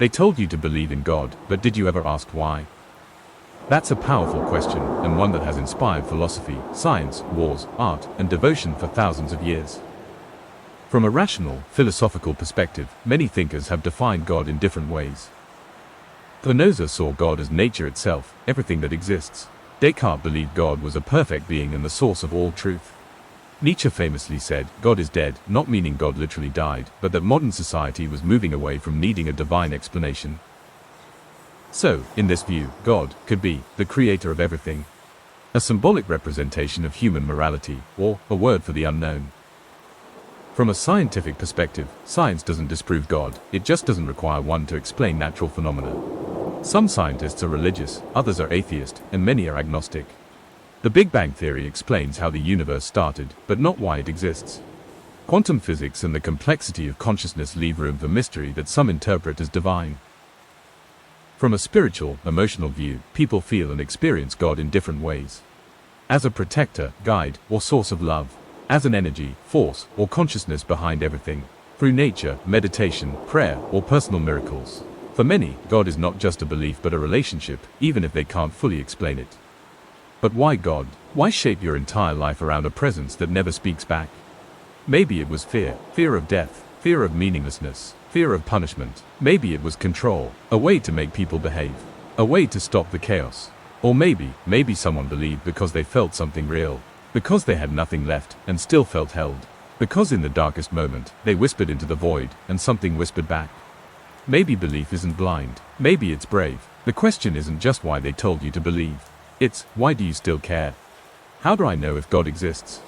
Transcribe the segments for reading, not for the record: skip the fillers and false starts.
They told you to believe in God, but did you ever ask why? That's a powerful question, and one that has inspired philosophy, science, wars, art, and devotion for thousands of years. From a rational, philosophical perspective, many thinkers have defined God in different ways. Spinoza saw God as nature itself, everything that exists. Descartes believed God was a perfect being and the source of all truth. Nietzsche famously said, God is dead, not meaning God literally died, but that modern society was moving away from needing a divine explanation. So, in this view, God could be the creator of everything. A symbolic representation of human morality, or a word for the unknown. From a scientific perspective, science doesn't disprove God, it just doesn't require one to explain natural phenomena. Some scientists are religious, others are atheist, and many are agnostic. The Big Bang Theory explains how the universe started, but not why it exists. Quantum physics and the complexity of consciousness leave room for mystery that some interpret as divine. From a spiritual, emotional view, people feel and experience God in different ways. As a protector, guide, or source of love. As an energy, force, or consciousness behind everything. Through nature, meditation, prayer, or personal miracles. For many, God is not just a belief but a relationship, even if they can't fully explain it. But why God? Why shape your entire life around a presence that never speaks back? Maybe it was fear, fear of death, fear of meaninglessness, fear of punishment. Maybe it was control, a way to make people behave, a way to stop the chaos. Or maybe someone believed because they felt something real, because they had nothing left and still felt held, because in the darkest moment, they whispered into the void and something whispered back. Maybe belief isn't blind, maybe it's brave. The question isn't just why they told you to believe. It's, why do you still care? How do I know if God exists?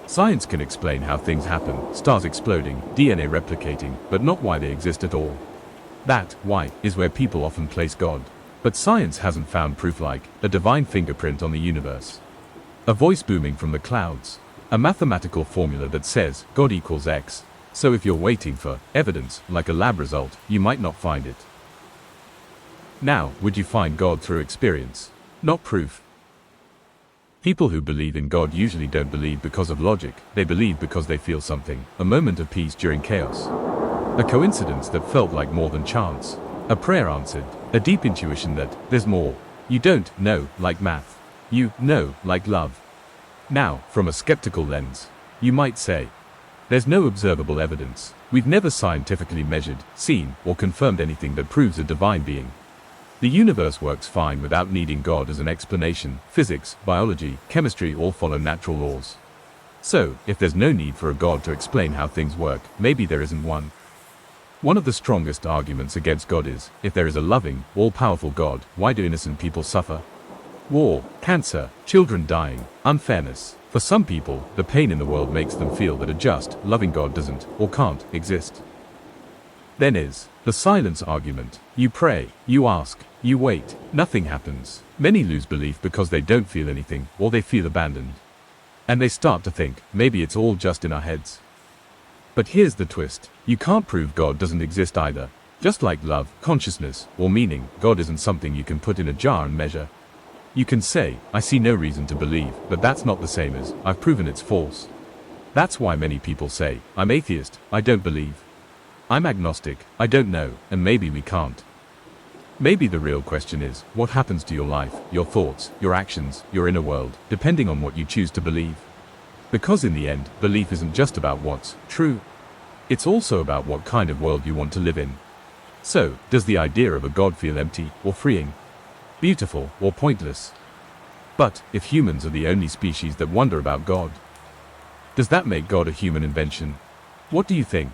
Science can explain how things happen, stars exploding, DNA replicating, but not why they exist at all. That, why, is where people often place God. But science hasn't found proof like a divine fingerprint on the universe. A voice booming from the clouds. A mathematical formula that says God equals X. So if you're waiting for evidence, like a lab result, you might not find it. Now, would you find God through experience? Not proof. People who believe in God usually don't believe because of logic, they believe because they feel something, a moment of peace during chaos. A coincidence that felt like more than chance. A prayer answered, a deep intuition that there's more. You don't know, like math. You know, like love. Now, from a skeptical lens, you might say, there's no observable evidence. We've never scientifically measured, seen, or confirmed anything that proves a divine being. The universe works fine without needing God as an explanation. Physics, biology, chemistry all follow natural laws. So, if there's no need for a God to explain how things work, maybe there isn't one. One of the strongest arguments against God is, if there is a loving, all-powerful God, why do innocent people suffer? War, cancer, children dying, unfairness. For some people, the pain in the world makes them feel that a just, loving God doesn't, or can't, exist. Then is the silence argument. You pray, you ask, you wait, nothing happens. Many lose belief because they don't feel anything, or they feel abandoned. And they start to think, maybe it's all just in our heads. But here's the twist. You can't prove God doesn't exist either. Just like love, consciousness, or meaning, God isn't something you can put in a jar and measure. You can say, I see no reason to believe, but that's not the same as, I've proven it's false. That's why many people say, I'm atheist, I don't believe. I'm agnostic, I don't know, and maybe we can't. Maybe the real question is, what happens to your life, your thoughts, your actions, your inner world, depending on what you choose to believe? Because in the end, belief isn't just about what's true. It's also about what kind of world you want to live in. So, does the idea of a God feel empty, or freeing? Beautiful, or pointless? But, if humans are the only species that wonder about God, does that make God a human invention? What do you think?